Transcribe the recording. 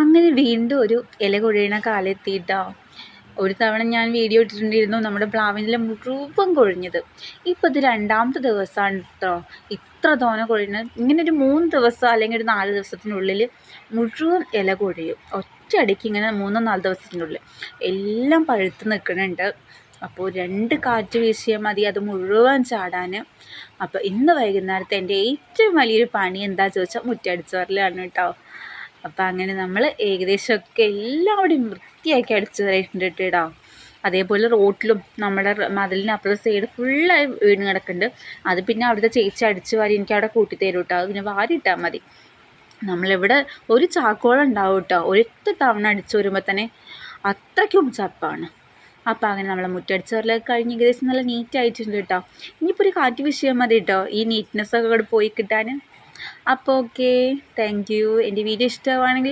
അങ്ങനെ വീണ്ടും ഒരു ഇല കൊഴിയണ കാലെത്തിയിട്ടോ. ഒരു തവണ ഞാൻ വീഡിയോ ഇട്ടിട്ടുണ്ടായിരുന്നു നമ്മുടെ പ്ലാവിൻ്റെ മുഴുവൻ കൊഴിഞ്ഞത്. ഇപ്പോൾ ഇത് 2ാമത്തെ ദിവസമാണ് കേട്ടോ ഇത്ര തോനെ കൊഴിയുന്നത്. ഇങ്ങനെ ഒരു 3 ദിവസം അല്ലെങ്കിൽ ഒരു 4 ദിവസത്തിനുള്ളിൽ മുഴുവൻ ഇല കൊഴിയും. ഒറ്റയടിക്ക് ഇങ്ങനെ 3-4 ദിവസത്തിനുള്ളിൽ എല്ലാം പഴുത്ത് നിൽക്കുന്നുണ്ട്. അപ്പോൾ 2 കാറ്റ് വീശിയാൽ മതി അത് മുഴുവൻ ചാടാൻ. അപ്പോൾ ഇന്ന് വൈകുന്നേരത്തെ എൻ്റെ ഏറ്റവും വലിയൊരു പണി എന്താ ചോദിച്ചാൽ മുറ്റടിച്ച് വരലാണ് കേട്ടോ. അപ്പോൾ അങ്ങനെ നമ്മൾ ഏകദേശമൊക്കെ എല്ലാവിടെയും വൃത്തിയാക്കി അടിച്ചു തരായിട്ടുണ്ട് കേട്ടോ. അതേപോലെ റോട്ടിലും നമ്മുടെ മതിലിന് അപ്പുറത്തെ സൈഡ് ഫുള്ളായി വീണ് കിടക്കുന്നുണ്ട്. അത് പിന്നെ അവിടുത്തെ ചേച്ചി അടിച്ചു വാരി എനിക്ക് അവിടെ കൂട്ടി തരും കേട്ടോ. അത് പിന്നെ വാരിയിട്ടാൽ മതി. നമ്മളിവിടെ ഒരു ചാക്കോളം ഉണ്ടാവും കേട്ടോ. ഒരൊറ്റ തവണ അടിച്ചു വരുമ്പോൾ തന്നെ അത്രയ്ക്കും ചപ്പാണ്. അപ്പോൾ അങ്ങനെ നമ്മളെ മുറ്റടിച്ച് വരലൊക്കെ കഴിഞ്ഞ് ഏകദേശം നല്ല നീറ്റായിട്ടുണ്ട് കേട്ടോ. ഇനിയിപ്പോൾ ഒരു കാറ്റ് വിഷയം മതി കേട്ടോ ഈ നീറ്റ്നെസ്സൊക്കെ കൂടെ പോയി കിട്ടാൻ. അപ്പോൾ ഓക്കെ, താങ്ക് യു. എൻ്റെ വീഡിയോ ഇഷ്ടമാണെങ്കിൽ